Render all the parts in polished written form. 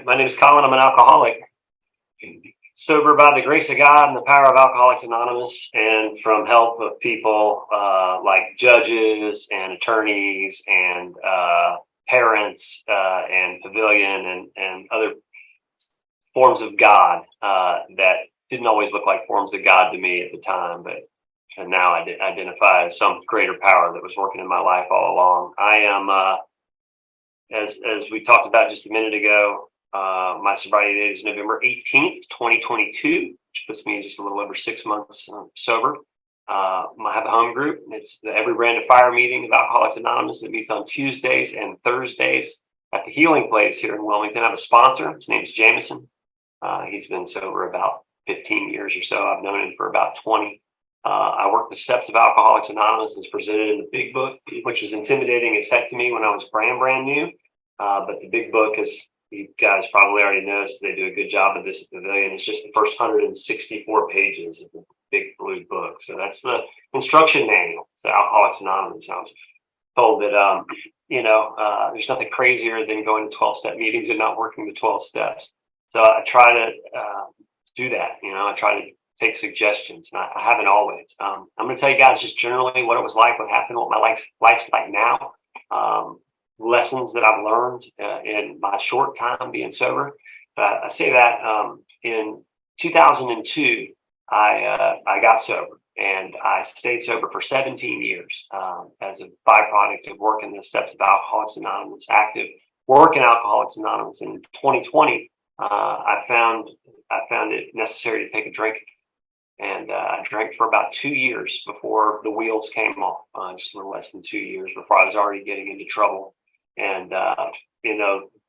My name is Colin. I'm an alcoholic. Sober by the grace of God and the power of Alcoholics Anonymous, and from help of people like judges and attorneys and parents and Pavillon and other forms of God that didn't always look like forms of God to me at the time, but and now I identify as some greater power that was working in my life all along. I am, as we talked about just a minute ago, my sobriety date is November 18th, 2022, which puts me just a little over 6 months sober. I have a home group. It's the Every Brand of Fire meeting of Alcoholics Anonymous that meets on Tuesdays and Thursdays at the Healing Place here in Wilmington. I have a sponsor. His name is Jameson. He's been sober about 15 years or so. I've known him for about 20. I worked the steps of Alcoholics Anonymous as presented in the big book, which was intimidating as heck to me when I was brand new. But the big book is, you guys probably already noticed, they do a good job of this at Pavillon. It's just the first 164 pages of the big blue book. So that's the instruction manual to Alcoholics Anonymous. I was told that, there's nothing crazier than going to 12-step meetings and not working the 12 steps. So I try to do that. I try to take suggestions, and I haven't always. I'm going to tell you guys just generally what it was like, what happened, what my life's like now. Lessons that I've learned in my short time being sober. I say that in 2002, I got sober, and I stayed sober for 17 years as a byproduct of working the steps of Alcoholics Anonymous, active work in Alcoholics Anonymous. In 2020, I found it necessary to take a drink, and I drank for about 2 years before the wheels came off. Just a little less than 2 years before I was already getting into trouble. And,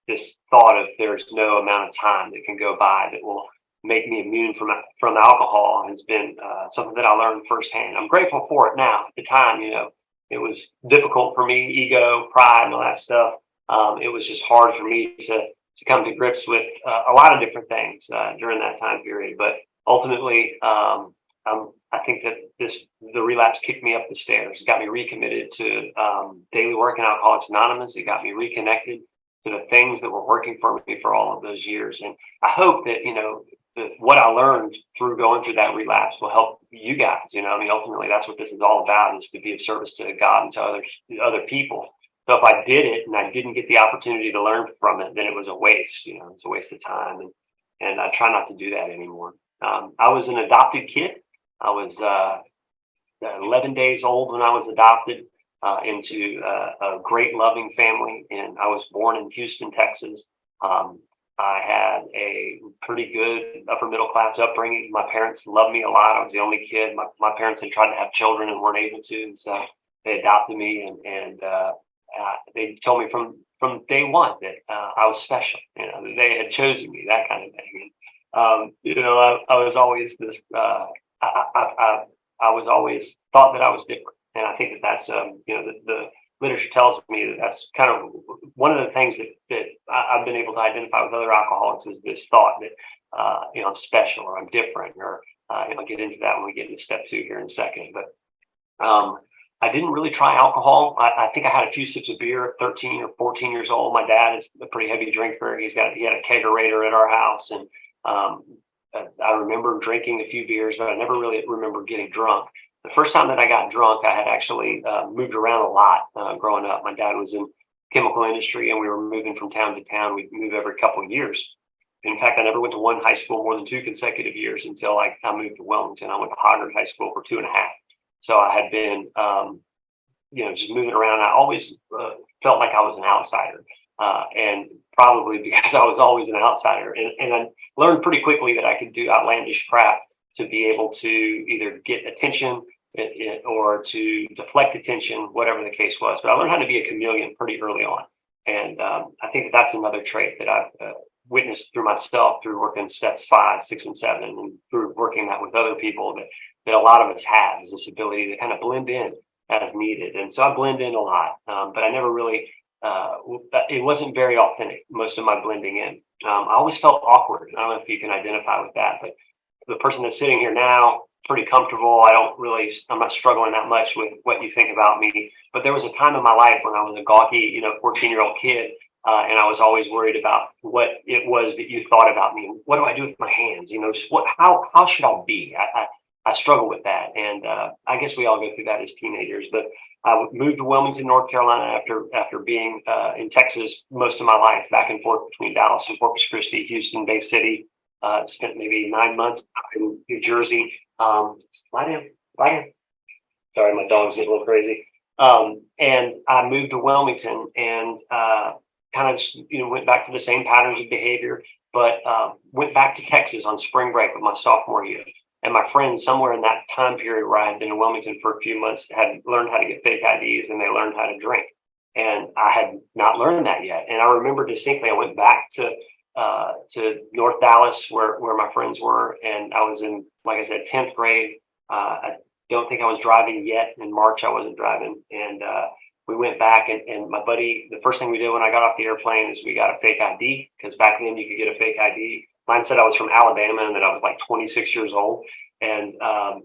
this thought of there's no amount of time that can go by that will make me immune from alcohol has been something that I learned firsthand. I'm grateful for it now. At the time, it was difficult for me, ego, pride, and all that stuff. It was just hard for me to come to grips with a lot of different things during that time period. But ultimately, I think that the relapse kicked me up the stairs. It got me recommitted to daily work in Alcoholics Anonymous. It got me reconnected to the things that were working for me for all of those years. And I hope that, what I learned through going through that relapse will help you guys. Ultimately, that's what this is all about, is to be of service to God and to other people. So if I did it and I didn't get the opportunity to learn from it, then it was a waste. It's a waste of time. And I try not to do that anymore. I was an adopted kid. I was 11 days old when I was adopted into a great loving family, and I was born in Houston, Texas. I had a pretty good upper middle class upbringing. My parents loved me a lot. I was the only kid. My parents had tried to have children and weren't able to, and so they adopted me, and they told me from day one that I was special. That they had chosen me, that kind of thing. I was always this. I was always thought that I was different, and I think that's the literature tells me that that's kind of one of the things that I've been able to identify with other alcoholics, is this thought that I'm special or I'm different, or I'll get into that when we get into step 2 here in a second. But I didn't really try alcohol. I think I had a few sips of beer at 13 or 14 years old. My dad is a pretty heavy drinker. He had a kegerator at our house, and I remember drinking a few beers, but I never really remember getting drunk. The first time that I got drunk, I had actually moved around a lot growing up. My dad was in chemical industry, and we were moving from town to town. We'd move every couple of years. In fact, I never went to one high school more than 2 consecutive years until I moved to Wilmington. I went to Hoggard High School for 2.5. So I had been, just moving around. I always felt like I was an outsider. And probably because I was always an outsider. And I learned pretty quickly that I could do outlandish crap to be able to either get attention or to deflect attention, whatever the case was. But I learned how to be a chameleon pretty early on. And I think that's another trait that I've witnessed through myself, through working steps 5, 6, and 7, and through working that with other people that a lot of us have, is this ability to kind of blend in as needed. And so I blend in a lot, but I never really, it wasn't very authentic, most of my blending in. I always felt awkward. I don't know if you can identify with that, but the person that's sitting here now, pretty comfortable. I'm not struggling that much with what you think about me. But there was a time in my life when I was a gawky, 14-year-old kid And I was always worried about what it was that you thought about me. What do I do with my hands? Just how should I be? I struggle with that. And I guess we all go through that as teenagers. But I moved to Wilmington, North Carolina after being in Texas most of my life, back and forth between Dallas and Corpus Christi, Houston, Bay City. Spent maybe 9 months in New Jersey. Lie down, lie down. Sorry, my dog's getting a little crazy. And I moved to Wilmington and kind of went back to the same patterns of behavior, but went back to Texas on spring break of my sophomore year. And my friends somewhere in that time period where I had been in Wilmington for a few months had learned how to get fake IDs, and they learned how to drink. And I had not learned that yet. And I remember distinctly, I went back to North Dallas where my friends were, and I was in, like I said, 10th grade. I don't think I was driving yet. In March, I wasn't driving. And we went back, and my buddy, the first thing we did when I got off the airplane is we got a fake ID, because back then you could get a fake ID. Mine said I was from Alabama and that I was like 26 years old. And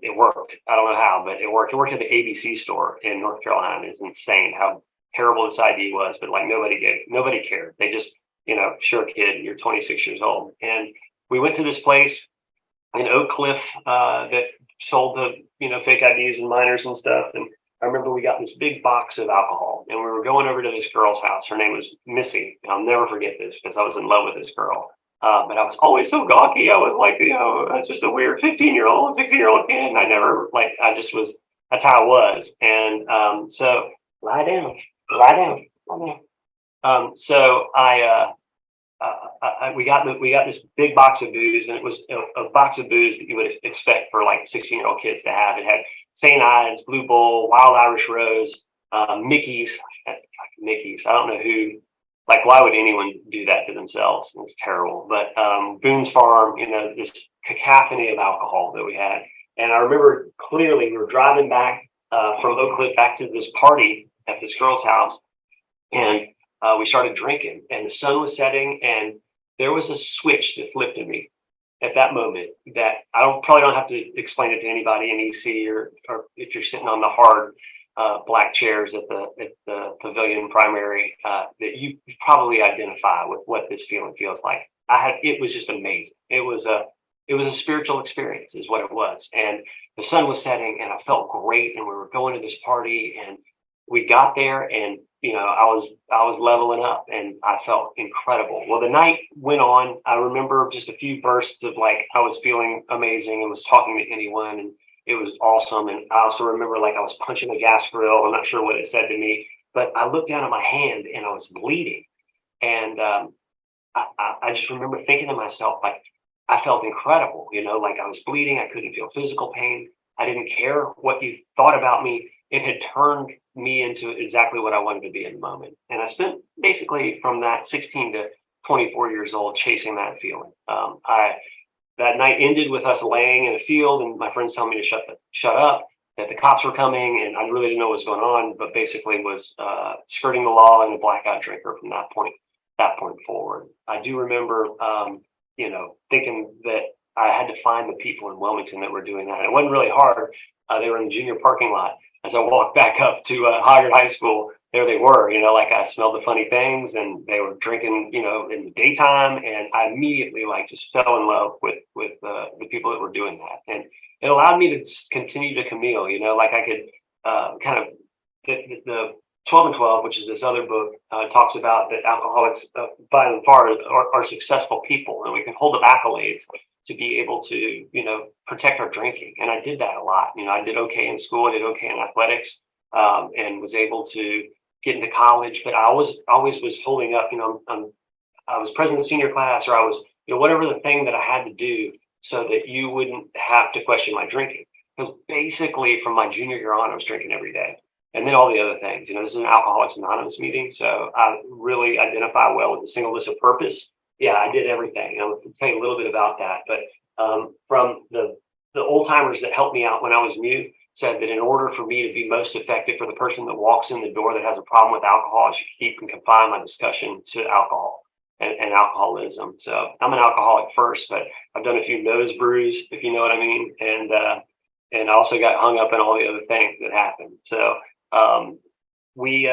it worked. I don't know how, but it worked. It worked at the ABC store in North Carolina. It's insane how terrible this ID was, but like nobody cared. They just, sure, kid, you're 26 years old. And we went to this place in Oak Cliff that sold the, fake IDs and minors and stuff. And I remember we got this big box of alcohol, and we were going over to this girl's house. Her name was Missy. I'll never forget this because I was in love with this girl. But I was always so gawky. I was like, I was just a weird 15-year-old, 16-year-old kid. And that's how I was. And so lie down. So we got this big box of booze, and it was a box of booze that you would expect for like 16-year-old kids to have. It had St. Ives, Blue Bull, Wild Irish Rose, Mickey's. I don't know who. Like, why would anyone do that to themselves? It was terrible. But Boone's Farm, this cacophony of alcohol that we had. And I remember clearly we were driving back from Oak Cliff back to this party at this girl's house, and we started drinking, and the sun was setting, and there was a switch that flipped in me at that moment that probably don't have to explain it to anybody in EC or if you're sitting on the hard black chairs at the Pavillon primary, that you probably identify with what this feeling feels like. It was just amazing. It was a spiritual experience is what it was. And the sun was setting, and I felt great, and we were going to this party, and we got there, and I was leveling up, and I felt incredible. Well, the night went on. I remember just a few bursts of like I was feeling amazing and was talking to anyone, and it was awesome. And I also remember like I was punching a gas grill. I'm not sure what it said to me, but I looked down at my hand and I was bleeding. And I just remember thinking to myself, like, I felt incredible, like I was bleeding. I couldn't feel physical pain. I didn't care what you thought about me. It had turned me into exactly what I wanted to be in the moment. And I spent basically from that 16 to 24 years old chasing that feeling. That night ended with us laying in a field, and my friends telling me to shut up, that the cops were coming, and I really didn't know what was going on, but basically was skirting the law and a blackout drinker from that point forward. I do remember, thinking that I had to find the people in Wilmington that were doing that. It wasn't really hard. They were in the junior parking lot. As I walked back up to Hoggard High School, there they were, like I smelled the funny things, and they were drinking, in the daytime. And I immediately just fell in love with the people that were doing that. And it allowed me to just continue to Camille, I could kind of, the 12 and 12, which is this other book, talks about that alcoholics by and far are successful people, and we can hold up accolades to be able to, protect our drinking. And I did that a lot. I did okay in school. I did okay in athletics, and was able to get into college. But I always was holding up, I was president of the senior class, or I was, whatever the thing that I had to do so that you wouldn't have to question my drinking. Because basically from my junior year on, I was drinking every day. And then all the other things, this is an Alcoholics Anonymous meeting. So I really identify well with the singleness of purpose. Yeah, I did everything. I'll tell you a little bit about that. But from the old timers that helped me out when I was new, said that in order for me to be most effective for the person that walks in the door that has a problem with alcohol, I should keep and confine my discussion to alcohol and alcoholism. So I'm an alcoholic first, but I've done a few nose brews, if you know what I mean. And I also got hung up in all the other things that happened. So we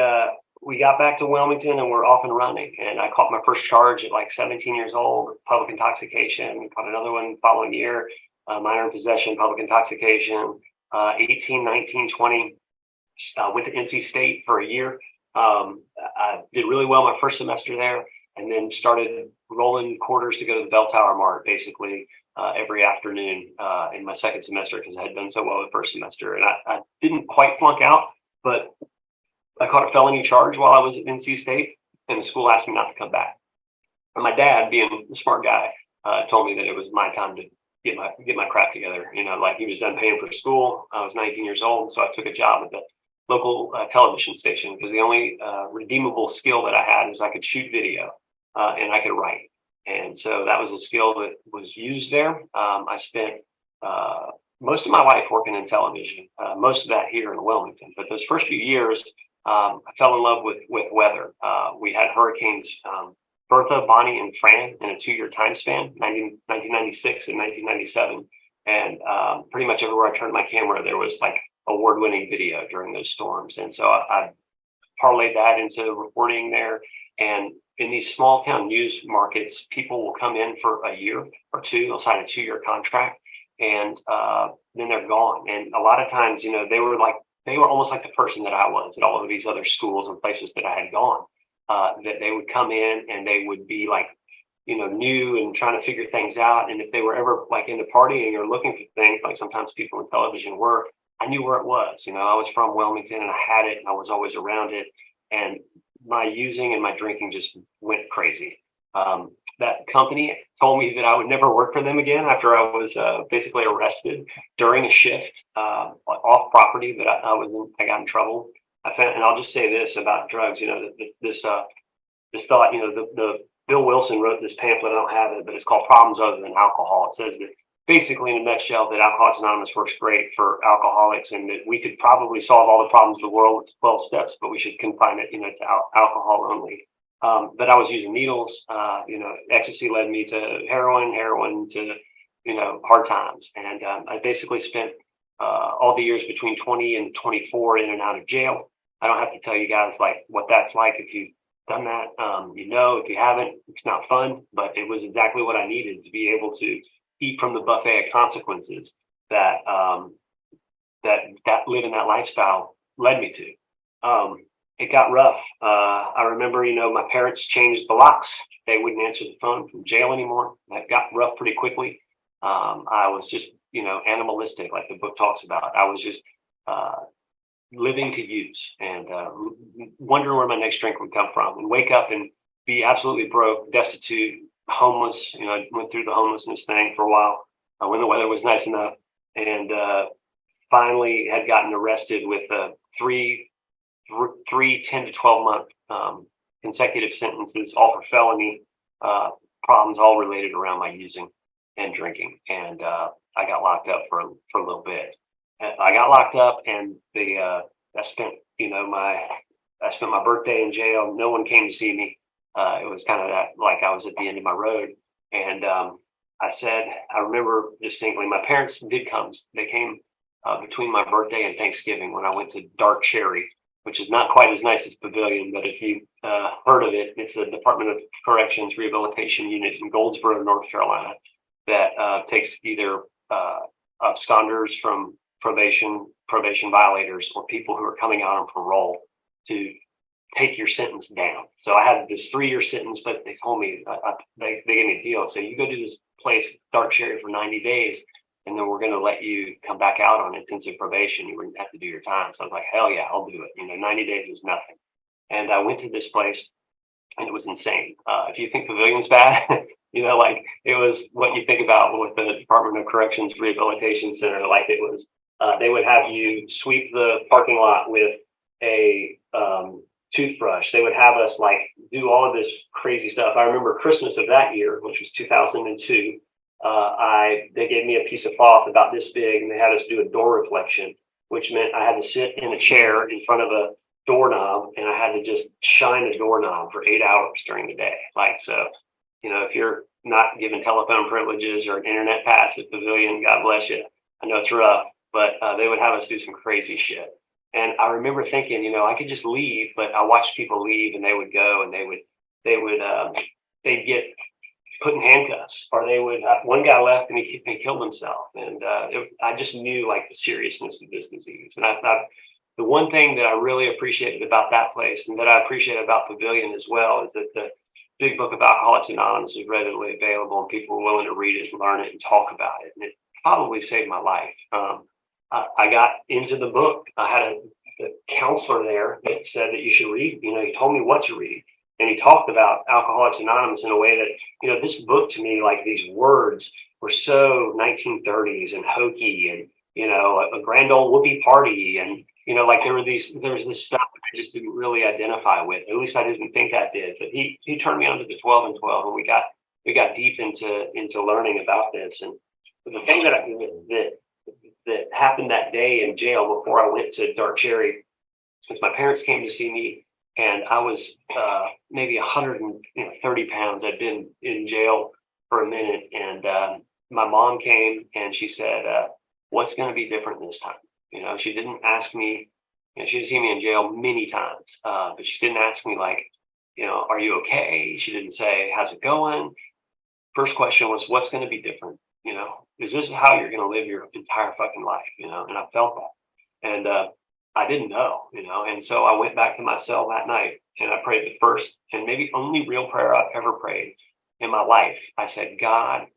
we got back to Wilmington and we're off and running. And I caught my first charge at like 17 years old, public intoxication. Caught another one the following year, minor in possession, public intoxication. 18, 19, 20. Went to NC State for a year. I did really well my first semester there, and then started rolling quarters to go to the Bell Tower Mart basically every afternoon in my second semester because I had done so well the first semester. And I didn't quite flunk out, but I caught a felony charge while I was at NC State, and the school asked me not to come back. And my dad, being the smart guy, told me that it was my time to get my crap together. You know, like he was done paying for school. I was 19 years old, so I took a job at the local television station because the only redeemable skill that I had is I could shoot video and I could write. And so that was a skill that was used there. I spent most of my life working in television, most of that here in Wilmington. But those first few years, I fell in love with weather. We had hurricanes Bertha, Bonnie, and Fran in a 2-year time span, 1996 and 1997. And pretty much everywhere I turned my camera, there was like award-winning video during those storms. And so I parlayed that into reporting there. And in these small town news markets, people will come in for a year or two. They'll sign a 2-year contract, and then they're gone. And a lot of times, you know, they were almost like the person that I was at all of these other schools and places that I had gone. That they would come in and they would be like, you know, new and trying to figure things out. And if they were ever like into partying or looking for things, like sometimes people in television were, I knew where it was. You know, I was from Wilmington and I had it and I was always around it. And my using and my drinking just went crazy. That company told me that I would never work for them again after I was basically arrested during a shift off property that I got in trouble. I found, and I'll just say this about drugs, you know, this thought, you know, the Bill Wilson wrote this pamphlet. I don't have it, but it's called Problems Other Than Alcohol. It says that basically in a nutshell that Alcoholics Anonymous works great for alcoholics and that we could probably solve all the problems of the world with 12 steps, but we should confine it, you know, to alcohol only. But I was using needles, you know, ecstasy led me to heroin to, you know, hard times. And I basically spent all the years between 20 and 24 in and out of jail. I don't have to tell you guys like what that's like if you've done that. You know, if you haven't, it's not fun, but it was exactly what I needed to be able to eat from the buffet of consequences that that living that lifestyle led me to. It got rough. I remember, you know, my parents changed the locks. They wouldn't answer the phone from jail anymore. That got rough pretty quickly. I was just, you know, animalistic, like the book talks about. I was just living to use and wondering where my next drink would come from and wake up and be absolutely broke, destitute, homeless. You know, I went through the homelessness thing for a while when the weather was nice enough, and finally had gotten arrested with three 10 to 12 month consecutive sentences, all for felony problems, all related around my using and drinking. And I got locked up for a little bit. I got locked up, and I spent, you know, I spent my birthday in jail. No one came to see me. It was kind of that, like I was at the end of my road. And I remember distinctly, my parents did come. They came between my birthday and Thanksgiving when I went to Dark Cherry, which is not quite as nice as Pavillon, but if you heard of it, it's a Department of Corrections Rehabilitation Unit in Goldsboro, North Carolina, that takes either absconders from probation violators, or people who are coming out on parole to take your sentence down. So I had this 3-year sentence, but they told me, they gave me a deal. So you go to this place, Dark Cherry, for 90 days, and then we're going to let you come back out on intensive probation. You wouldn't have to do your time. So I was like, hell yeah, I'll do it. You know, 90 days was nothing. And I went to this place, and it was insane. If you think Pavillion's bad, you know, like it was what you think about with the Department of Corrections Rehabilitation Center. Like it was, they would have you sweep the parking lot with a toothbrush. They would have us like do all of this crazy stuff. I remember Christmas of that year, which was 2002. They gave me a piece of cloth about this big, and they had us do a door reflection, which meant I had to sit in a chair in front of a doorknob, and I had to just shine the doorknob for 8 hours during the day. Like, so, you know, if you're not given telephone privileges or an internet pass at Pavillon, God bless you. I know it's rough, but they would have us do some crazy shit. And I remember thinking, I could just leave, but I watched people leave, and they would go, and they'd get put in handcuffs, or they would. One guy left, and he killed himself, and I just knew like the seriousness of this disease. And I thought the one thing that I really appreciated about that place, and that I appreciate about Pavillon as well, is that the big book of Alcoholics Anonymous is readily available, and people are willing to read it and learn it and talk about it. And it probably saved my life. I got into the book. I had a counselor there that said that you should read. He told me what to read, and he talked about Alcoholics Anonymous in a way that, this book to me, like these words were so 1930s and hokey, and a grand old whoopee party, and like there was this stuff I just didn't really identify with. At least I didn't think I did. But he turned me on to the 12 and 12, and we got deep into learning about this. And the thing that happened that day in jail before I went to Dark Cherry was my parents came to see me, and I was maybe 130 pounds. I'd been in jail for a minute, and my mom came and she said, "What's going to be different this time?" She didn't ask me. She'd seen me in jail many times, but she didn't ask me like, "Are you okay?" She didn't say, "How's it going?" First question was, "What's going to be different? Is this how you're going to live your entire fucking life?" And I felt that, and I didn't know, and so I went back to my cell that night, and I prayed the first and maybe only real prayer I've ever prayed in my life. I said, "God,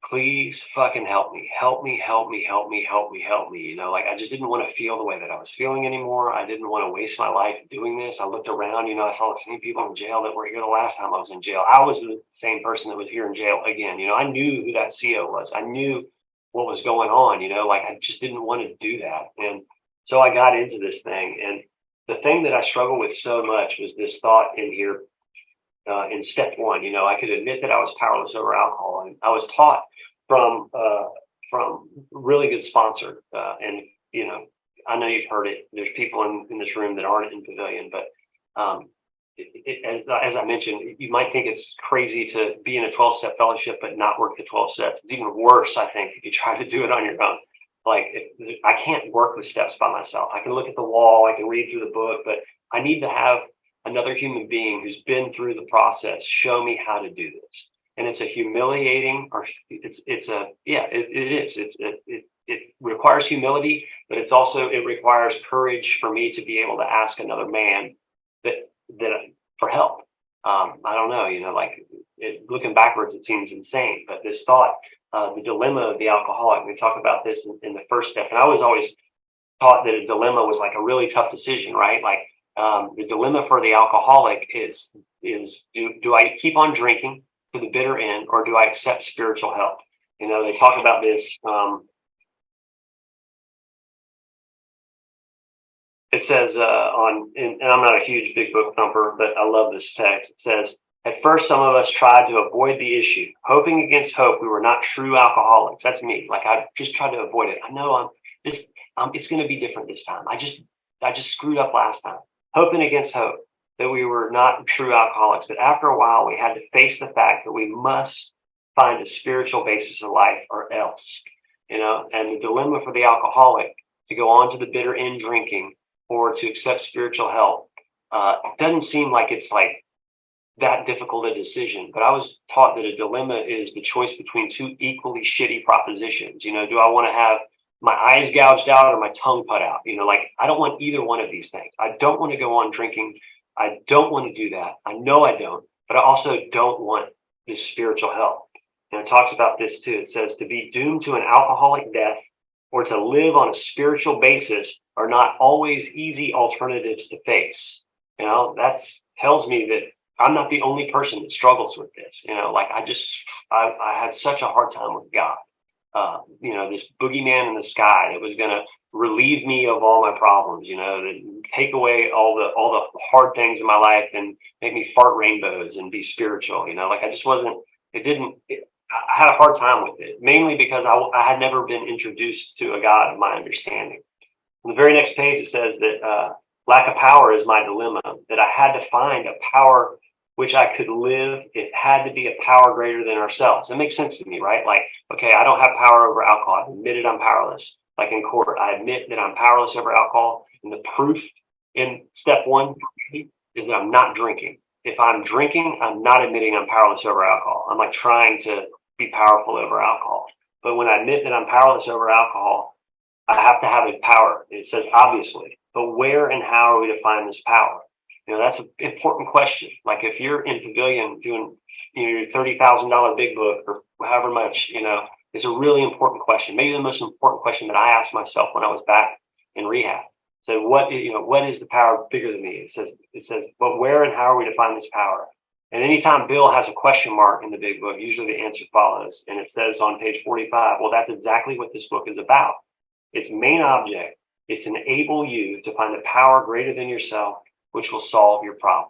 please fucking help me, help me, help me, help me, help me, help me." Like I just didn't want to feel the way that I was feeling anymore. I didn't want to waste my life doing this. I looked around, I saw the same people in jail that were here the last time I was in jail. I was the same person that was here in jail again. I knew who that CO was. I knew what was going on, like I just didn't want to do that. And so I got into this thing. And the thing that I struggled with so much was this thought in here. In step one, I could admit that I was powerless over alcohol, and I was taught from really good sponsor. And I know you've heard it. There's people in this room that aren't in Pavillon, but as I mentioned, you might think it's crazy to be in a 12-step fellowship but not work the 12 steps. It's even worse, I think, if you try to do it on your own. Like I can't work the steps by myself. I can look at the wall, I can read through the book, but I need to have another human being who's been through the process show me how to do this. And it's a humiliating, or it requires humility, but it requires courage for me to be able to ask another man that for help. I don't know, looking backwards, it seems insane, but this thought, the dilemma of the alcoholic, we talk about this in the first step. And I was always taught that a dilemma was like a really tough decision, right? Like, the dilemma for the alcoholic is do I keep on drinking to the bitter end, or do I accept spiritual help? They talk about this. It says and I'm not a huge big book thumper, but I love this text. It says, "At first, some of us tried to avoid the issue, hoping against hope we were not true alcoholics." That's me. Like I just tried to avoid it. I know it's going to be different this time. I just screwed up last time. Hoping against hope that we were not true alcoholics. But after a while, we had to face the fact that we must find a spiritual basis of life or else, and the dilemma for the alcoholic to go on to the bitter end drinking or to accept spiritual help doesn't seem like it's like that difficult a decision. But I was taught that a dilemma is the choice between two equally shitty propositions. Do I want to have my eyes gouged out or my tongue put out? I don't want either one of these things. I don't want to go on drinking. I don't want to do that. I know I don't, but I also don't want this spiritual help. And it talks about this too. It says to be doomed to an alcoholic death or to live on a spiritual basis are not always easy alternatives to face. That tells me that I'm not the only person that struggles with this. I had such a hard time with God. This boogeyman in the sky that was going to relieve me of all my problems, that take away all the hard things in my life and make me fart rainbows and be spiritual. I just wasn't. I had a hard time with it, mainly because I had never been introduced to a God of my understanding. On the very next page, it says that lack of power is my dilemma. That I had to find a power which I could live. It had to be a power greater than ourselves. It makes sense to me, right? Like, okay, I don't have power over alcohol. I've admitted I'm powerless. Like in court, I admit that I'm powerless over alcohol. And the proof in step one is that I'm not drinking. If I'm drinking, I'm not admitting I'm powerless over alcohol. I'm like trying to be powerful over alcohol. But when I admit that I'm powerless over alcohol, I have to have a power. It says obviously, but where and how are we to find this power? That's an important question. Like if you're in Pavillon doing your $30,000 big book or however much, it's a really important question. Maybe the most important question that I asked myself when I was back in rehab. So what is the power bigger than me? It says, but where and how are we to find this power? And anytime Bill has a question mark in the big book, usually the answer follows. And it says on page 45, well, that's exactly what this book is about. Its main object is to enable you to find a power greater than yourself, which will solve your problem.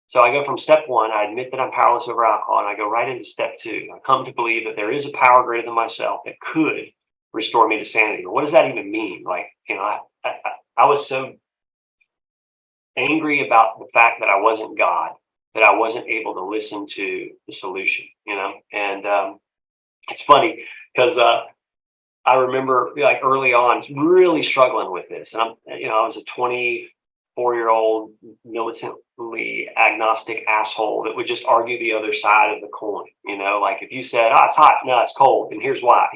So I go from step one, I admit that I'm powerless over alcohol, and I go right into step two. I come to believe that there is a power greater than myself that could restore me to sanity. What does that even mean? Like, I was so angry about the fact that I wasn't God, that I wasn't able to listen to the solution, and it's funny because I remember like early on really struggling with this. And I was a 24-year-old militantly agnostic asshole that would just argue the other side of the coin. Like if you said, oh, it's hot, no, it's cold, and here's why,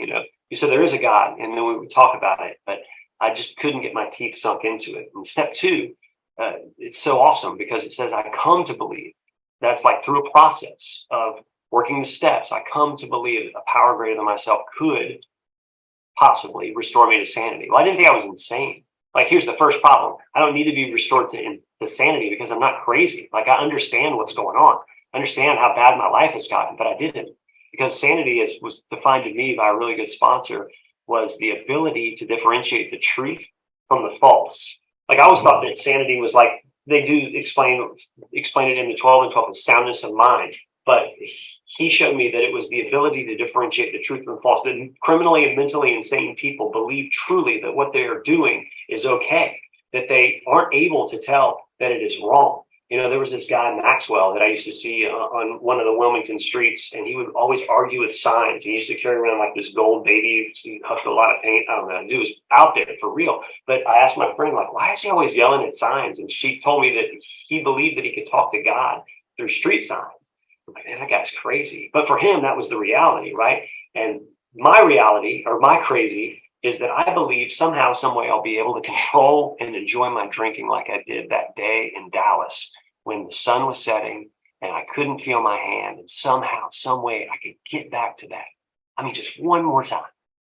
you said there is a God, and then we would talk about it. But I just couldn't get my teeth sunk into it. And step two, it's so awesome because it says, I come to believe. That's like through a process of working the steps. I come to believe that a power greater than myself could possibly restore me to sanity. Well, I didn't think I was insane. Like, here's the first problem. I don't need to be restored to sanity because I'm not crazy. Like, I understand what's going on. I understand how bad my life has gotten, but I didn't. Because sanity was defined to me by a really good sponsor, was the ability to differentiate the truth from the false. Like, I always thought that sanity was like, they do explain it in the 12 and 12 as soundness of mind. But he showed me that it was the ability to differentiate the truth from the false. That criminally and mentally insane people believe truly that what they are doing is okay, that they aren't able to tell that it is wrong. There was this guy, Maxwell, that I used to see on one of the Wilmington streets, and he would always argue with signs. He used to carry around like this gold baby, he huffed a lot of paint. I don't know, dude was out there for real. But I asked my friend, like, why is he always yelling at signs? And she told me that he believed that he could talk to God through street signs. I'm like, man, that guy's crazy. But for him, that was the reality, right? And my reality, or my crazy, is that I believe somehow, some way I'll be able to control and enjoy my drinking like I did that day in Dallas when the sun was setting and I couldn't feel my hand. And somehow, some way I could get back to that. I mean, just one more time.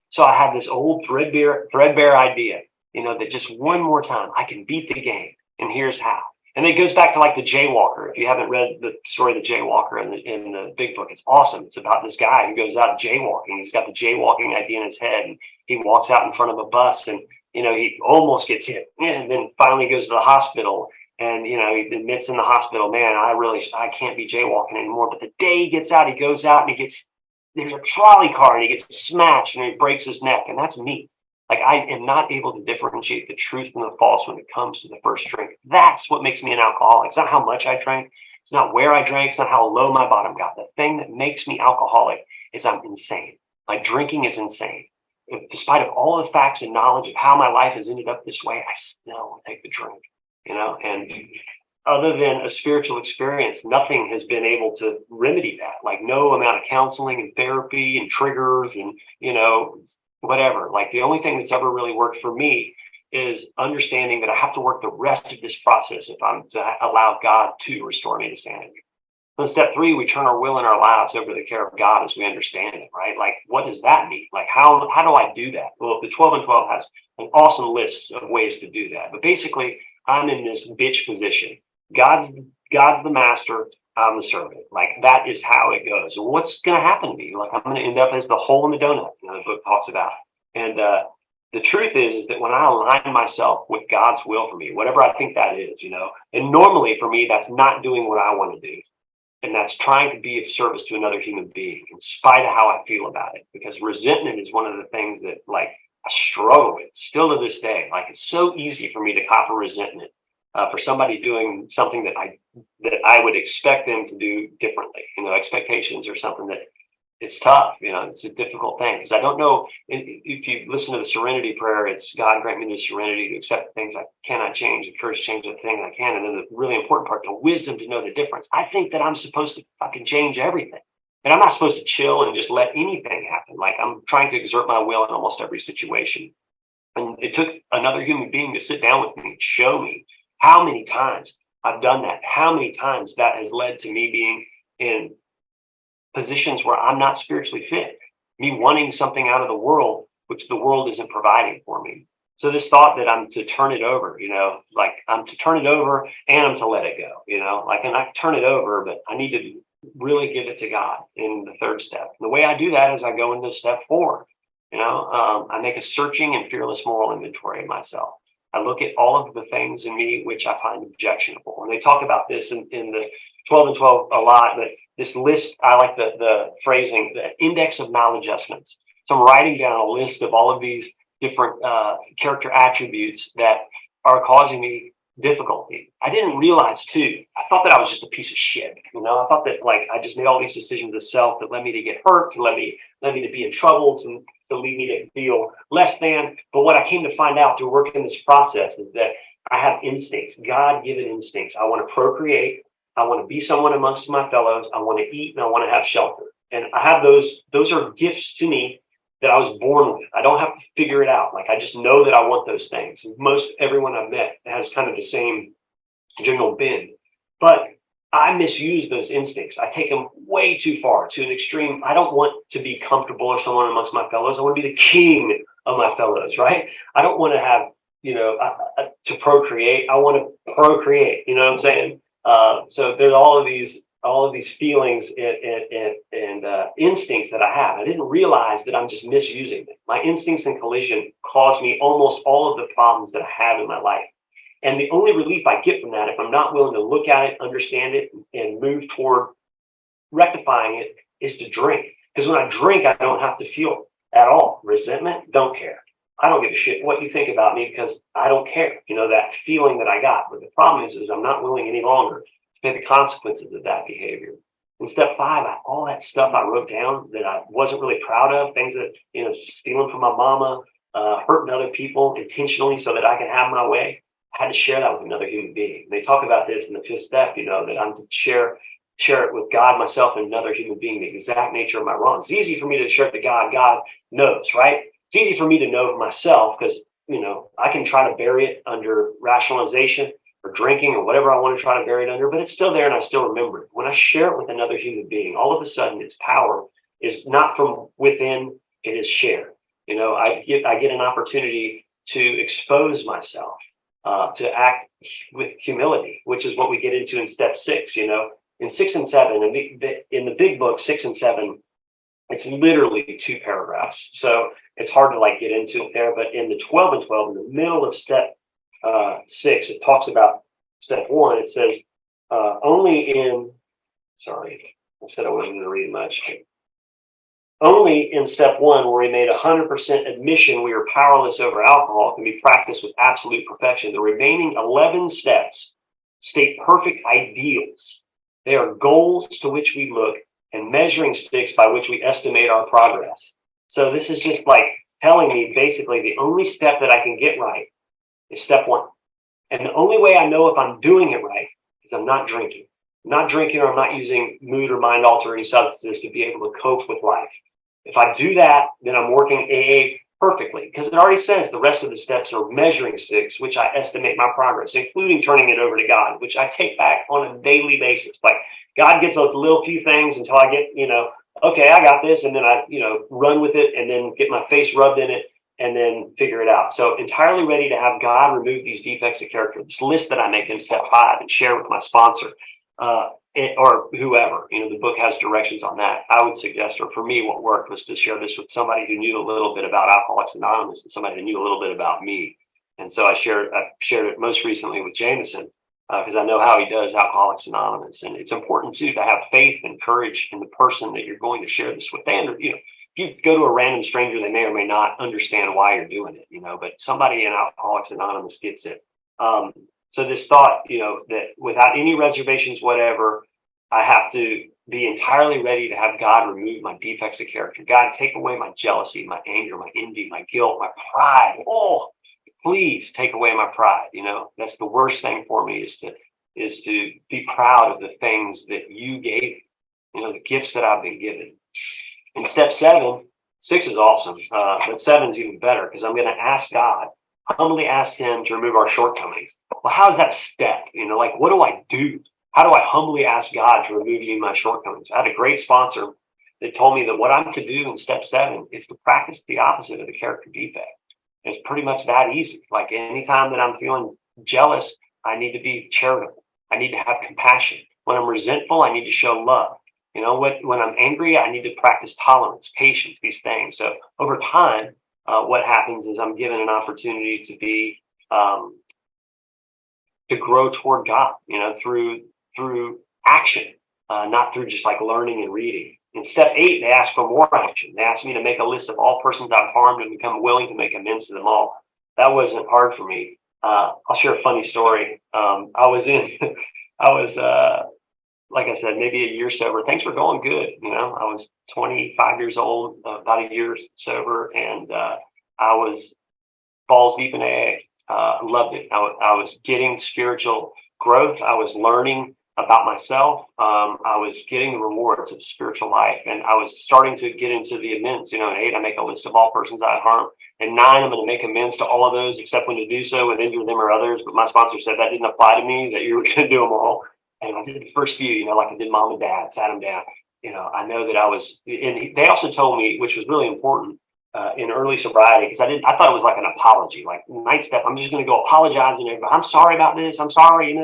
So I had this old threadbare idea, that just one more time I can beat the game. And here's how. And it goes back to like the Jaywalker. If you haven't read the story of the Jaywalker in the big book, it's awesome. It's about this guy who goes out jaywalking. He's got the jaywalking idea in his head, and he walks out in front of a bus, and he almost gets hit, and then finally goes to the hospital, and he admits in the hospital, man, I can't be jaywalking anymore. But the day he gets out, he goes out and there's a trolley car, and he gets smashed, and he breaks his neck, and that's me. Like, I am not able to differentiate the truth from the false when it comes to the first drink. That's what makes me an alcoholic. It's not how much I drank. It's not where I drank. It's not how low my bottom got. The thing that makes me alcoholic is I'm insane. My drinking is insane. Despite of all the facts and knowledge of how my life has ended up this way, I still take the drink, and other than a spiritual experience, nothing has been able to remedy that. Like, no amount of counseling and therapy and triggers and, whatever. Like, the only thing that's ever really worked for me is understanding that I have to work the rest of this process if I'm to allow God to restore me to sanity. So in step three, we turn our will and our lives over to the care of God as we understand it, right? Like, what does that mean? Like, how do I do that? Well, the 12 and 12 has an awesome list of ways to do that. But basically, I'm in this bitch position. God's the master. I'm the servant. Like, that is how it goes. And what's going to happen to me? Like, I'm going to end up as the hole in the donut, the book talks about. And the truth is that when I align myself with God's will for me, whatever I think that is, and normally for me, that's not doing what I want to do. And that's trying to be of service to another human being in spite of how I feel about it. Because resentment is one of the things that, like, I struggle with still to this day. Like, it's so easy for me to cop a resentment for somebody doing something that I would expect them to do differently. Expectations are something that it's tough. It's a difficult thing because I don't know if you listen to the serenity prayer, it's God grant me the serenity to accept the things I cannot change, the courage to change the thing I can. And then the really important part, the wisdom to know the difference. I think that I'm supposed to fucking change everything. And I'm not supposed to chill and just let anything happen. Like I'm trying to exert my will in almost every situation. And it took another human being to sit down with me and show me how many times I've done that, how many times that has led to me being in positions where I'm not spiritually fit, me wanting something out of the world, which the world isn't providing for me. So this thought that I'm to turn it over, like I'm to turn it over and I'm to let it go, like, and I turn it over, but I need to really give it to God in the third step. And the way I do that is I go into step 4. I make a searching and fearless moral inventory of myself. I look at all of the things in me which I find objectionable. And they talk about this in the 12 and 12 a lot, but this list, I like the phrasing, the index of maladjustments. So I'm writing down a list of all of these different character attributes that are causing me difficulty. I didn't realize too, I thought that I was just a piece of shit. I thought that like I just made all these decisions of self that led me to get hurt, to led me to be in trouble, to lead me to feel less than. But what I came to find out through working this process is that I have instincts, God-given instincts. I want to procreate. I want to be someone amongst my fellows. I want to eat and I want to have shelter. And I have those are gifts to me that I was born with. I don't have to figure it out. Like I just know that I want those things. Most everyone I've met has kind of the same general bend. But I misuse those instincts. I take them way too far, to an extreme. I don't want to be comfortable or someone amongst my fellows. I want to be the king of my fellows, right? I don't want to have, to procreate. I want to procreate. You know what I'm saying? So there's all of these feelings and instincts that I have. I didn't realize that I'm just misusing them. My instincts in collision cause me almost all of the problems that I have in my life. And the only relief I get from that, if I'm not willing to look at it, understand it, and move toward rectifying it, is to drink. Because when I drink, I don't have to feel at all resentment, don't care. I don't give a shit what you think about me because I don't care. That feeling that I got. But the problem is I'm not willing any longer to pay the consequences of that behavior. In step 5, all that stuff I wrote down that I wasn't really proud of, things that, stealing from my mama, hurting other people intentionally so that I can have my way. I had to share that with another human being. They talk about this in the 5th step, that I'm to share it with God, myself, and another human being, the exact nature of my wrongs. It's easy for me to share it to God. God knows, right? It's easy for me to know myself because, I can try to bury it under rationalization or drinking or whatever I want to try to bury it under, but it's still there and I still remember it. When I share it with another human being, all of a sudden its power is not from within, it is shared. I get an opportunity to expose myself. To act with humility, which is what we get into in step 6. In 6 and 7, in the big book, 6 and 7, it's literally 2 paragraphs. So it's hard to get into it there. But in the 12 and 12, in the middle of step 6, it talks about step 1. It says, I said I wasn't going to read much. Only in step 1, where we made 100% admission we are powerless over alcohol, can be practiced with absolute perfection. The remaining 11 steps state perfect ideals. They are goals to which we look and measuring sticks by which we estimate our progress. So this is just telling me basically the only step that I can get right is step 1. And the only way I know if I'm doing it right is I'm not drinking. I'm not drinking or I'm not using mood or mind altering substances to be able to cope with life. If I do that, then I'm working AA perfectly because it already says the rest of the steps are measuring sticks, which I estimate my progress, including turning it over to God, which I take back on a daily basis. God gets those little few things until I get, okay, I got this. And then I, run with it and then get my face rubbed in it and then figure it out. So entirely ready to have God remove these defects of character, this list that I make in step 5 and share with my sponsor. Or whoever, the book has directions on that. I would suggest, or for me, what worked was to share this with somebody who knew a little bit about Alcoholics Anonymous and somebody who knew a little bit about me. And so I shared it most recently with Jameson because I know how he does Alcoholics Anonymous. And it's important too to have faith and courage in the person that you're going to share this with. If you go to a random stranger, they may or may not understand why you're doing it, but somebody in Alcoholics Anonymous gets it. So this thought, that without any reservations, whatever, I have to be entirely ready to have God remove my defects of character. God, take away my jealousy, my anger, my envy, my guilt, my pride. Oh, please take away my pride. That's the worst thing for me is to be proud of the things that you gave, the gifts that I've been given. And step 7, 6 is awesome, but 7 is even better because I'm going to ask God, humbly ask Him to remove our shortcomings. Well, how is that a step? Like, what do I do? How do I humbly ask God to remove me my shortcomings? I had a great sponsor that told me that what I'm to do in step 7 is to practice the opposite of the character defect. It's pretty much that easy. Like anytime that I'm feeling jealous, I need to be charitable. I need to have compassion. When I'm resentful, I need to show love. When I'm angry, I need to practice tolerance, patience, these things. So over time, what happens is I'm given an opportunity to be to grow toward God, through action, not through just like learning and reading. In step 8, they ask for more action. They asked me to make a list of all persons I've harmed and become willing to make amends to them all. That wasn't hard for me. I'll share a funny story. I was like I said, maybe a year sober. Things were going good. I was 25 years old, about a year sober, and I was balls deep in AA. Loved it. I was getting spiritual growth. I was learning about myself. I was getting the rewards of spiritual life, and I was starting to get into the amends. In 8, I make a list of all persons I harm. And 9, I'm going to make amends to all of those, except when to do so would injure them or others. But my sponsor said that didn't apply to me, that you were going to do them all. And I did the first few, like I did mom and dad, sat them down. I know that I was, and they also told me, which was really important, in early sobriety, because I thought it was like an apology, like 9th step. I'm just going to go apologize and everybody. I'm sorry about this. I'm sorry.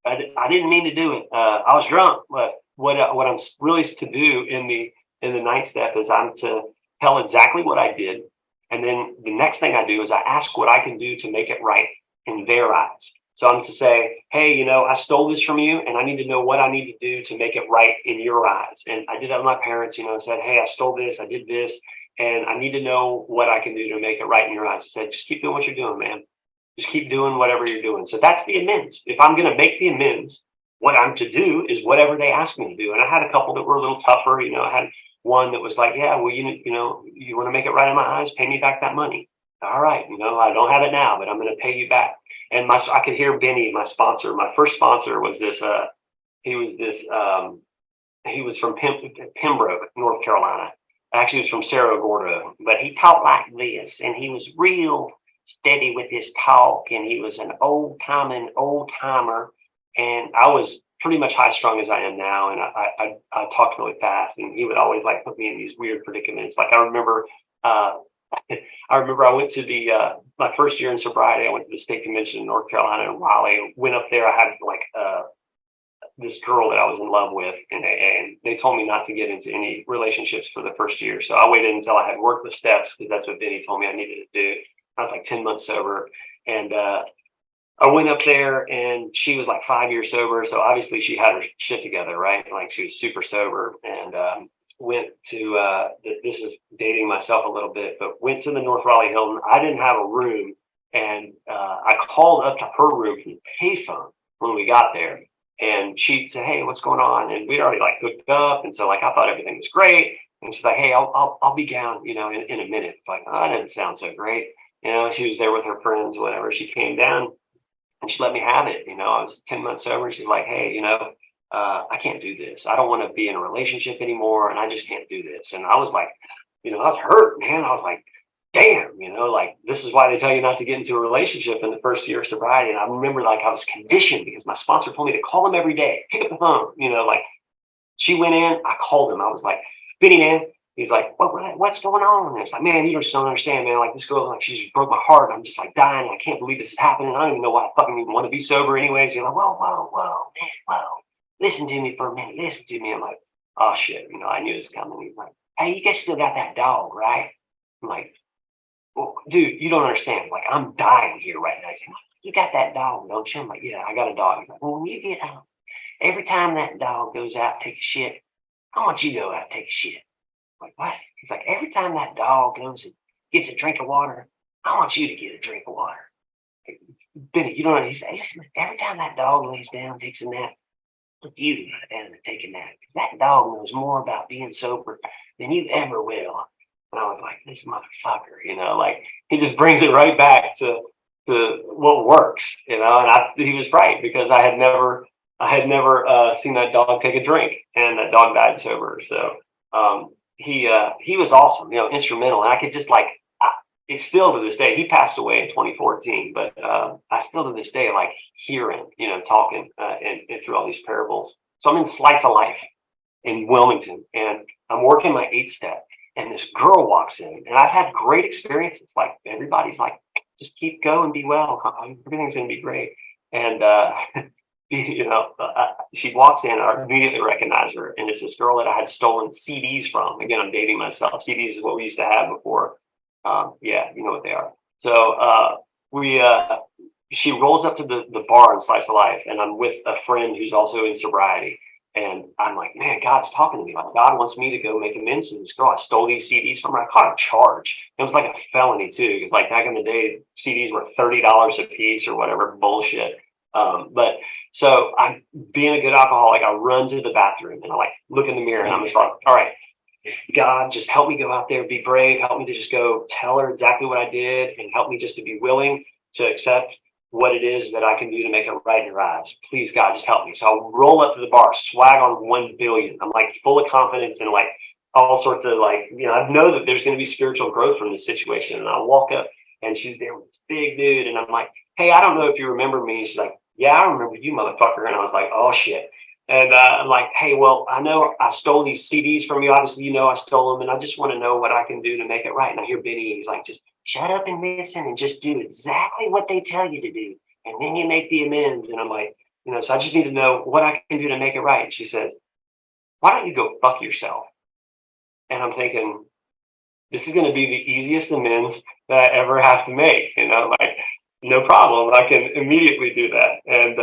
I didn't mean to do it. I was drunk. But what I'm really to do in the 9th step is I'm to tell exactly what I did, and then the next thing I do is I ask what I can do to make it right in their eyes. So I'm to say, hey, I stole this from you, and I need to know what I need to do to make it right in your eyes. And I did that with my parents. Said, hey, I stole this, I did this. And I need to know what I can do to make it right in your eyes. I said, just keep doing what you're doing, man. Just keep doing whatever you're doing. So that's the amends. If I'm going to make the amends, what I'm to do is whatever they ask me to do. And I had a couple that were a little tougher. I had one that was like, yeah, well, you want to make it right in my eyes? Pay me back that money. All right. I don't have it now, but I'm going to pay you back. And I could hear Benny, my sponsor. My first sponsor was this. He was from Pembroke, North Carolina. Actually, he was from Cerro Gordo, but he talked like this, and he was real steady with his talk, and he was an old timer, and I was pretty much high strung as I am now, and I talked really fast, and he would always like put me in these weird predicaments. Like I remember I went to my first year in sobriety. I went to the state convention in North Carolina in Raleigh. Went up there. I had like this girl that I was in love with in AA, and they told me not to get into any relationships for the first year. So I waited until I had worked the steps, because that's what Benny told me I needed to do. I was like 10 months sober, and I went up there, and she was like 5 years sober. So obviously she had her shit together, right? Like she was super sober, and went to, this is dating myself a little bit, but went to the North Raleigh Hilton. I didn't have a room, and I called up to her room from the payphone when we got there. And she said, hey, what's going on? And we'd already like hooked up. And so like, I thought everything was great. And she's like, hey, I'll be down, in a minute. Like, oh, that didn't sound so great. She was there with her friends, whatever. She came down and she let me have it. I was 10 months sober. She's like, hey, I can't do this. I don't want to be in a relationship anymore. And I just can't do this. And I was like, I was hurt, man. I was like, damn, like this is why they tell you not to get into a relationship in the first year of sobriety. And I remember like I was conditioned because my sponsor told me to call him every day, pick up the phone, like she went in, I called him. I was like, Benny, man. He's like, what's going on? And it's like, man, you just don't understand, man. Like this girl, like she just broke my heart. I'm just like dying. I can't believe this is happening. I don't even know why I fucking even want to be sober anyways. You're like, whoa, man, whoa. Listen to me for a minute. Listen to me. I'm like, oh shit. I knew it was coming. He's like, hey, you guys still got that dog, right? I'm like, well, dude, you don't understand. Like, I'm dying here right now. He's like, you got that dog, don't you? I'm like, yeah, I got a dog. He's like, well, when you get home, every time that dog goes out to take a shit, I want you to go out and take a shit. I'm like, what? He's like, every time that dog goes and gets a drink of water, I want you to get a drink of water. Benny, you don't know. He's like, every time that dog lays down, takes a nap, Look, you and take a nap. That dog knows more about being sober than you ever will. And I was like, this motherfucker, like he just brings it right back to what works, and he was right because I had never seen that dog take a drink, and that dog died sober. So he was awesome, instrumental, and I could just like it's still to this day. He passed away in 2014, but I still to this day like hear him, talking and through all these parables. So I'm in Slice of Life in Wilmington, and I'm working my 8-step, and this girl walks in, and I've had great experiences. Like everybody's like, just keep going, be well, everything's gonna be great. And she walks in, I immediately recognize her, and it's this girl that I had stolen CDs from. Again, I'm dating myself. CDs is what we used to have before. Yeah, you know what they are. So we she rolls up to the bar in Slice of Life, and I'm with a friend who's also in sobriety. And I'm like, man, God's talking to me. Like, God wants me to go make amends to this girl. I stole these CDs from her. I caught a charge. It was like a felony, too, because like back in the day, CDs were $30 a piece or whatever bullshit. But so I'm being a good alcoholic. I run to the bathroom and I like look in the mirror and I'm just like, all right, God, just help me go out there, be brave. Help me to just go tell her exactly what I did, and help me just to be willing to accept what it is that I can do to make it right in your eyes. Please, God, just help me. So I'll roll up to the bar, swag on 1 billion. I'm like full of confidence and like all sorts of like, I know that there's going to be spiritual growth from this situation. And I walk up and she's there with this big dude. And I'm like, hey, I don't know if you remember me. And she's like, yeah, I remember you, motherfucker. And I was like, oh shit. And I'm like, hey, well, I know I stole these CDs from you. Obviously, I stole them. And I just want to know what I can do to make it right. And I hear Benny, he's like, just shut up and listen and just do exactly what they tell you to do. And then you make the amends. And I'm like, so I just need to know what I can do to make it right. And she says, why don't you go fuck yourself? And I'm thinking, this is going to be the easiest amends that I ever have to make. Like, no problem. I can immediately do that. And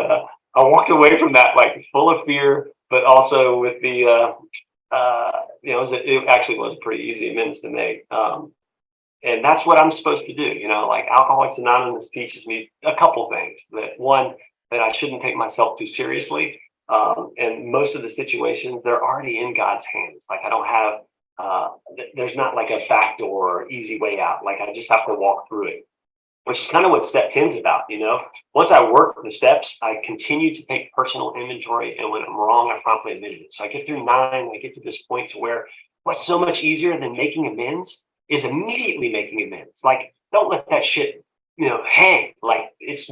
I walked away from that like full of fear, but also with the, it actually was a pretty easy amends to make. And that's what I'm supposed to do. Like Alcoholics Anonymous teaches me a couple things. That one, that I shouldn't take myself too seriously. And most of the situations, they're already in God's hands. Like I don't have, there's not like a backdoor or easy way out. Like I just have to walk through it, which is kind of what step 10's about. Once I work the steps, I continue to take personal inventory. And when I'm wrong, I promptly admit it. So I get through 9, I get to this point to where what's so much easier than making amends is immediately making amends. Like, don't let that shit, hang. Like, it's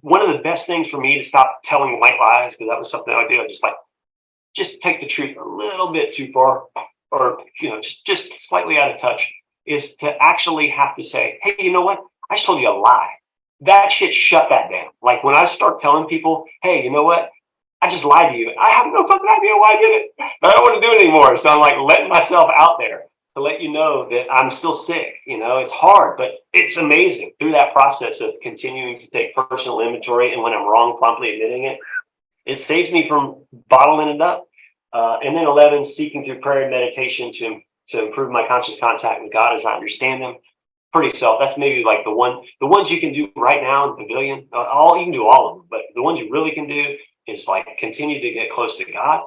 one of the best things for me to stop telling white lies, because that was something I did. I just take the truth a little bit too far, or, just slightly out of touch, is to actually have to say, hey, you know what? I just told you a lie. That shit shut that down. Like, when I start telling people, hey, you know what? I just lied to you. I have no fucking idea why I did it. But I don't want to do it anymore. So I'm like letting myself out there to let you know that I'm still sick. It's hard, but it's amazing through that process of continuing to take personal inventory. And when I'm wrong, promptly admitting it, it saves me from bottling it up. And then 11, seeking through prayer and meditation to improve my conscious contact with God as I understand Him. Pretty self. That's maybe like the ones you can do right now in Pavillon. You can do all of them, but the ones you really can do is like continue to get close to God.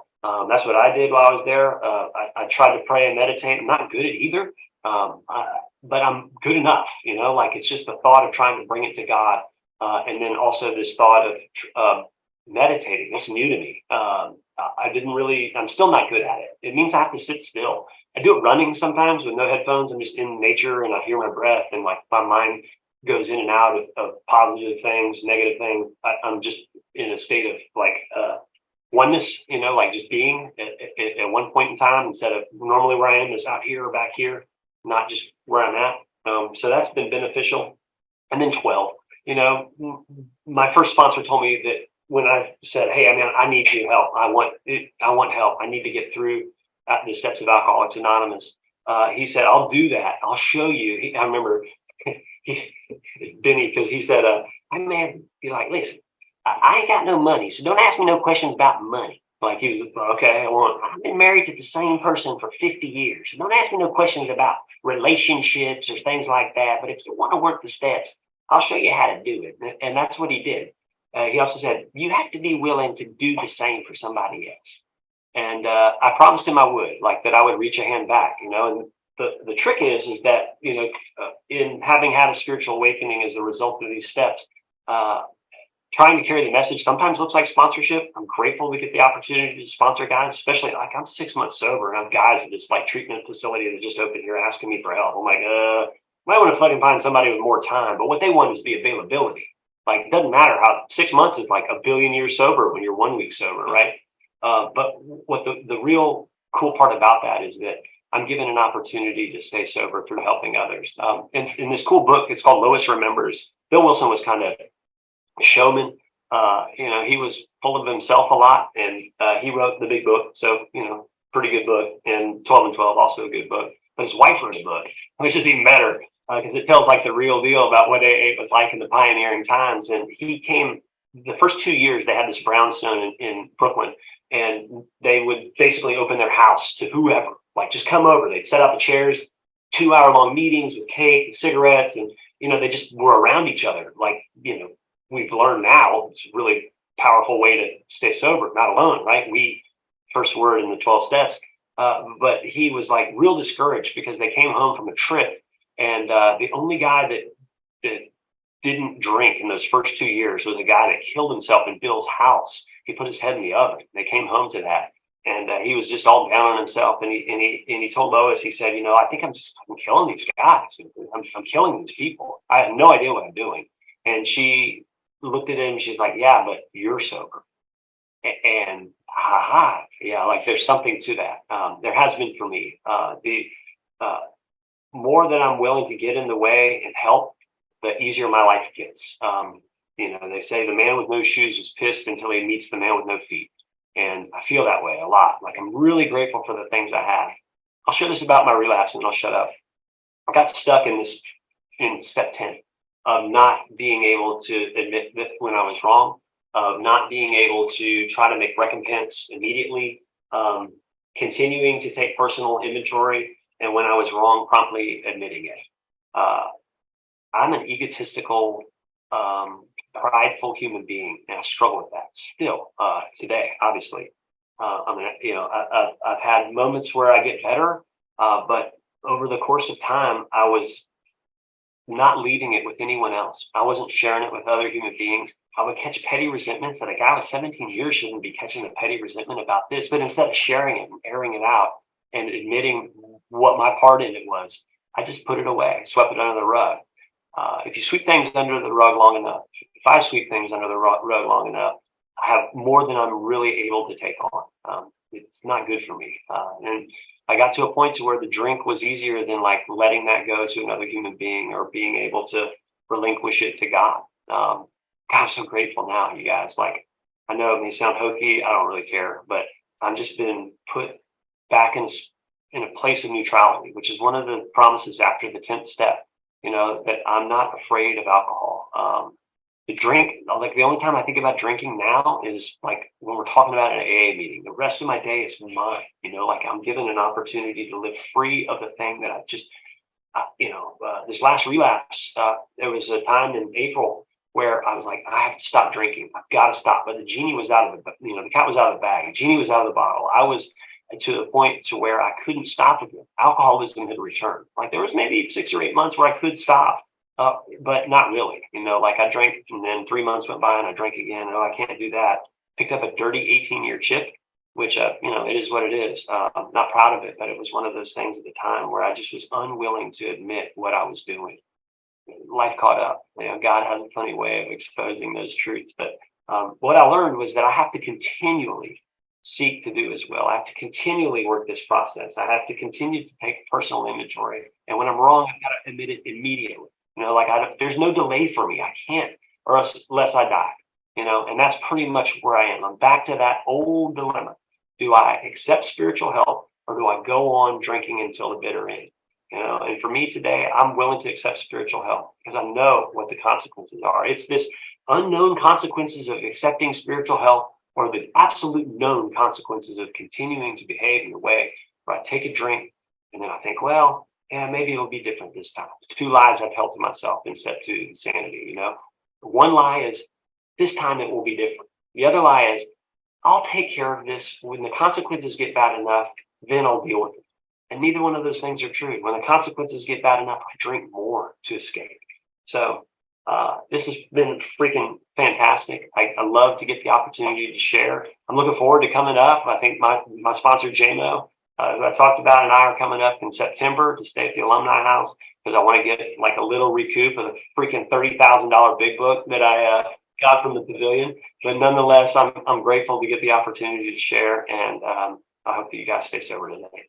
That's what I did while I was there. I tried to pray and meditate. I'm not good at either, but I'm good enough. Like it's just the thought of trying to bring it to God, and then also this thought of meditating. It's new to me. I'm still not good at it. It means I have to sit still. I do it running sometimes with no headphones. I'm just in nature and I hear my breath, and like my mind goes in and out of positive things, negative things. I'm just in a state of like oneness, like just being at one point in time, instead of normally where I am is out here or back here, not just where I'm at. So that's been beneficial. And then 12, my first sponsor told me that when I said, hey, I need your help. I want help. I need to get through the steps of Alcoholics Anonymous. He said, I'll do that. I'll show you. I remember it's Benny, because he said, I man, be like, listen, I ain't got no money, so don't ask me no questions about money. Like he was, okay, I've been married to the same person for 50 years. So don't ask me no questions about relationships or things like that. But if you want to work the steps, I'll show you how to do it. And that's what he did. he also said, you have to be willing to do the same for somebody else. And I promised him I would, like that I would reach a hand back, and the trick is that, in having had a spiritual awakening as a result of these steps, trying to carry the message sometimes looks like sponsorship. I'm grateful to get the opportunity to sponsor guys, especially like I'm 6 months sober and I have guys at this like treatment facility that just opened here asking me for help. I'm like, might want to fucking find somebody with more time. But what they want is the availability. Like, it doesn't matter how 6 months is like a billion years sober when you're 1 week sober, right? But what the real cool part about that is that I'm given an opportunity to stay sober through helping others. And in this cool book, it's called Lois Remembers. Bill Wilson was kind of a showman. He was full of himself a lot, and he wrote the big book. So, pretty good book. And 12 and 12, also a good book. But his wife wrote a book, which is even better because it tells like the real deal about what AA was like in the pioneering times. And he came the first 2 years. They had this brownstone in Brooklyn, and they would basically open their house to whoever, like just come over. They'd set up the chairs, 2 hour long meetings with cake and cigarettes, and they just were around each other. Like, we've learned now it's a really powerful way to stay sober, not alone, right? We first word in the 12 steps. But he was like real discouraged because they came home from a trip, and the only guy that didn't drink in those first 2 years was a guy that killed himself in Bill's house. He put his head in the oven. They came home to that, and he was just all down on himself. And he told Lois, he said, I think I'm killing these guys. I'm killing these people. I have no idea what I'm doing. And she looked at him. She's like, yeah, but you're sober. And yeah, like there's something to that. There has been for me. The more that I'm willing to get in the way and help, the easier my life gets. They say the man with no shoes is pissed until he meets the man with no feet. And I feel that way a lot. Like, I'm really grateful for the things I have. I'll share this about my relapse and I'll shut up. I got stuck in step 10 of not being able to admit that when I was wrong, of not being able to try to make recompense immediately, continuing to take personal inventory, and when I was wrong, promptly admitting it. I'm an egotistical, prideful human being, and I struggle with that still today. Obviously, I've had moments where I get better, but over the course of time, I was not leaving it with anyone else. I wasn't sharing it with other human beings. I would catch petty resentments that a guy with 17 years shouldn't be catching a petty resentment about this. But instead of sharing it and airing it out and admitting what my part in it was, I just put it away, swept it under the rug. If you sweep things under the rug long enough, if I sweep things under the rug long enough, I have more than I'm really able to take on. It's not good for me. And I got to a point to where the drink was easier than like letting that go to another human being or being able to relinquish it to God. God, I'm so grateful now, you guys. Like, I know it may sound hokey. I don't really care, but I've just been put back in a place of neutrality, which is one of the promises after the 10th step, that I'm not afraid of alcohol. The drink, like the only time I think about drinking now is like when we're talking about an AA meeting. The rest of my day is mine, like I'm given an opportunity to live free of the thing that this last relapse, there was a time in April where I was like, I have to stop drinking. I've got to stop. But the genie was out of the cat was out of the bag. The genie was out of the bottle. I was to the point to where I couldn't stop again. Alcoholism had returned. Like, there was maybe 6 or 8 months where I could stop. But not really, like I drank and then 3 months went by and I drank again. Oh, I can't do that. Picked up a dirty 18-year chip, which, it is what it is. I'm not proud of it, but it was one of those things at the time where I just was unwilling to admit what I was doing. Life caught up. God has a funny way of exposing those truths. But what I learned was that I have to continually seek to do His will. I have to continually work this process. I have to continue to take personal inventory. And when I'm wrong, I've got to admit it immediately. There's no delay for me. I can't, or else, unless I die, and that's pretty much where I am. I'm back to that old dilemma. Do I accept spiritual help, or do I go on drinking until the bitter end? And for me today, I'm willing to accept spiritual help because I know what the consequences are. It's this unknown consequences of accepting spiritual help, or the absolute known consequences of continuing to behave in a way where I take a drink and then I think, well, yeah, maybe it'll be different this time. 2 lies I've held to myself in step 2, insanity. One lie is This time it will be different. The other lie is, I'll take care of this when the consequences get bad enough, then I'll deal with it. And neither one of those things are true. When the consequences get bad enough, I drink more to escape. So this has been freaking fantastic. I love to get the opportunity to share. I'm looking forward to coming up. I think my sponsor, JMO, who I talked about, and I are coming up in September to stay at the Alumni House because I want to get like a little recoup of the freaking $30,000 big book that I got from the Pavillon. But nonetheless, I'm grateful to get the opportunity to share, and I hope that you guys stay sober today.